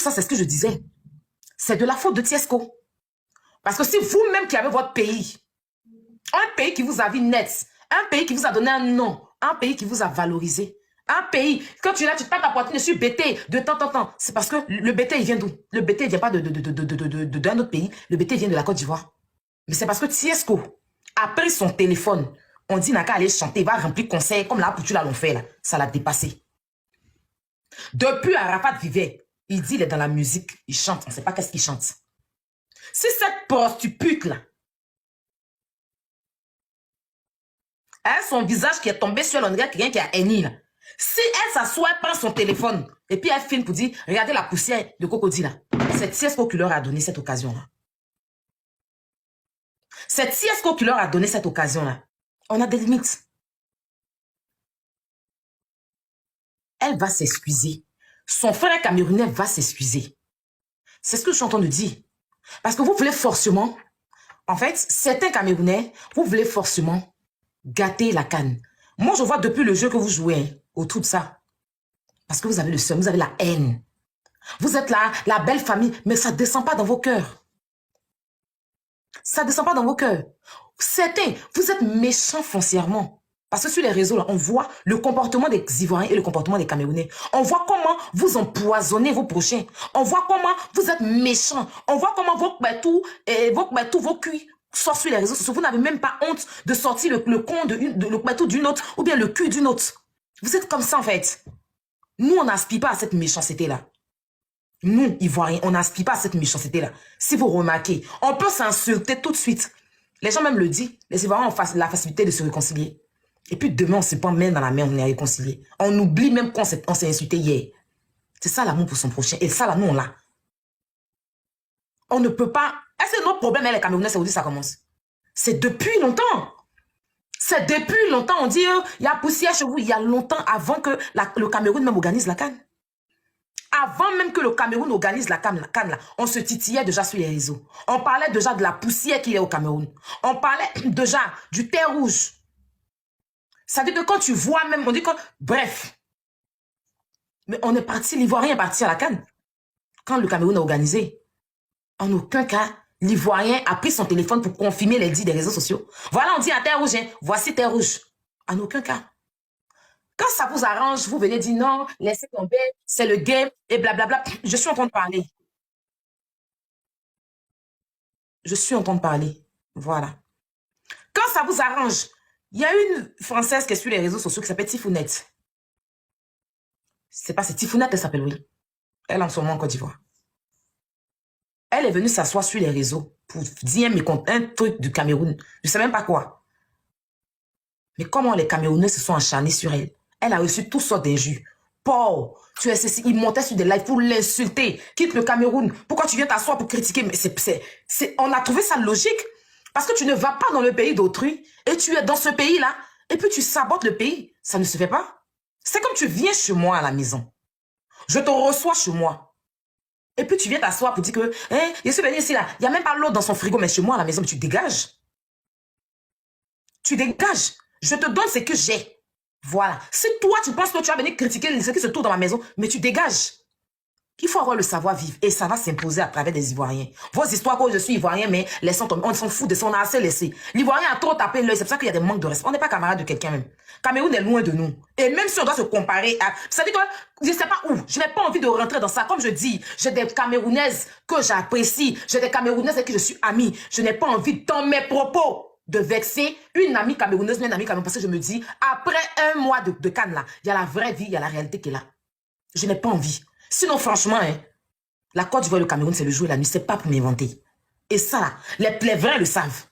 ça, c'est ce que je disais. C'est de la faute de Tiesco. Parce que si vous-même qui avez votre pays, un pays qui vous a vu net, un pays qui vous a donné un nom, un pays qui vous a valorisé, un pays, quand tu es là, tu tapes ta poitrine dessus, BT, de temps en temps, c'est parce que le BT, il vient d'où? Le BT, il vient pas d'un autre pays, le BT vient de la Côte d'Ivoire. Mais c'est parce que Tiesco a pris son téléphone, on dit n'a qu'à aller chanter, il va remplir conseil, comme là, pour tu l'as fait, là, ça l'a dépassé. Depuis Arafat vivait, il dit, il est dans la musique, il chante, on ne sait pas qu'est-ce qu'il chante. Si cette prostitute là, elle a son visage qui est tombé sur elle, on dirait quelqu'un qui a haini là. Si elle s'assoit, elle prend son téléphone et puis elle filme pour dire, regardez la poussière de Cocody là. C'est Tiesco qui leur a donné cette occasion là. C'est Tiesco qui leur a donné cette occasion là. On a des limites. Elle va s'excuser. Son frère camerounais va s'excuser. C'est ce que je suis en train de dire. Parce que vous voulez forcément, en fait, certains Camerounais, vous voulez forcément gâter la canne. Moi, je vois depuis le jeu que vous jouez hein, autour de ça. Parce que vous avez le seum, vous avez la haine. Vous êtes là, la belle famille, mais ça ne descend pas dans vos cœurs. Ça ne descend pas dans vos cœurs. Certains, vous êtes méchants foncièrement. Parce que sur les réseaux, là, on voit le comportement des Ivoiriens et le comportement des Camerounais. On voit comment vous empoisonnez vos prochains. On voit comment vous êtes méchants. On voit comment vos culs sortent sur les réseaux sociaux. Vous n'avez même pas honte de sortir le con d'une autre ou bien le cul d'une autre. Vous êtes comme ça, en fait. Nous, on n'aspire pas à cette méchanceté-là. Nous, Ivoiriens, on n'aspire pas à cette méchanceté-là. Si vous remarquez, on peut s'insulter tout de suite. Les gens même le disent. Les Ivoiriens ont la facilité de se réconcilier. Et puis demain, on se prend même dans la main, on est réconcilié. On oublie même qu'on s'est insulté hier. C'est ça l'amour pour son prochain. Et ça, là, nous, on l'a. On ne peut pas... Est-ce que notre problème, les Camerounais, c'est où ça commence? C'est depuis longtemps. C'est depuis longtemps. On dit, il y a poussière chez vous, il y a longtemps avant que le Cameroun même organise la CAN. Avant même que le Cameroun organise la CAN, là, on se titillait déjà sur les réseaux. On parlait déjà de la poussière qu'il y a au Cameroun. On parlait déjà du thé rouge. Ça veut dire que quand tu vois même, on dit que, bref. Mais on est parti, l'Ivoirien est parti à la CAN. Quand le Cameroun a organisé, en aucun cas, l'Ivoirien a pris son téléphone pour confirmer les dits des réseaux sociaux. Voilà, on dit à Terre Rouge, hein, voici Terre Rouge. En aucun cas. Quand ça vous arrange, vous venez dire non, laissez tomber, c'est le game, et blablabla. Je suis en train de parler. Je suis en train de parler. Voilà. Quand ça vous arrange, il y a une Française qui est sur les réseaux sociaux qui s'appelle Tifounette. C'est pas, c'est Tifounette, elle s'appelle, oui. Elle est en ce moment en Côte d'Ivoire. Elle est venue s'asseoir sur les réseaux pour dire un truc du Cameroun. Je ne sais même pas quoi. Mais comment les Camerounais se sont acharnés sur elle? Elle a reçu toutes sortes d'injures. Paul, tu es ceci. Il montait sur des lives pour l'insulter. Quitte le Cameroun. Pourquoi tu viens t'asseoir pour critiquer? Mais on a trouvé ça logique. Parce que tu ne vas pas dans le pays d'autrui et tu es dans ce pays-là et puis tu sabotes le pays. Ça ne se fait pas. C'est comme tu viens chez moi à la maison. Je te reçois chez moi. Et puis tu viens t'asseoir pour dire que je suis venu ici là. Il n'y a même pas l'eau dans son frigo, mais chez moi à la maison, mais tu dégages. Tu dégages. Je te donne ce que j'ai. Voilà. Si toi, tu penses que tu vas venir critiquer ce qui se trouve dans ma maison, mais tu dégages. Il faut avoir le savoir-vivre et ça va s'imposer à travers des Ivoiriens. Vos histoires que je suis Ivoirien, mais laissons tomber. On s'en fout de ça, on a assez laissé. L'Ivoirien a trop tapé l'œil, c'est pour ça qu'il y a des manques de respect. On n'est pas camarade de quelqu'un même. Cameroun est loin de nous. Et même si on doit se comparer à... Ça veut dire que je ne sais pas où. Je n'ai pas envie de rentrer dans ça. Comme je dis, j'ai des Camerounaises que j'apprécie. J'ai des Camerounaises avec qui je suis amie. Je n'ai pas envie dans mes propos de vexer une amie camerounaise, une amie camerounaise, parce que je me dis, après un mois de canne là, il y a la vraie vie, il y a la réalité qui est là. Je n'ai pas envie. Sinon, franchement, la Côte d'Ivoire et le Cameroun, c'est le jour et la nuit. C'est pas pour m'inventer. Et ça, là, les vrais le savent.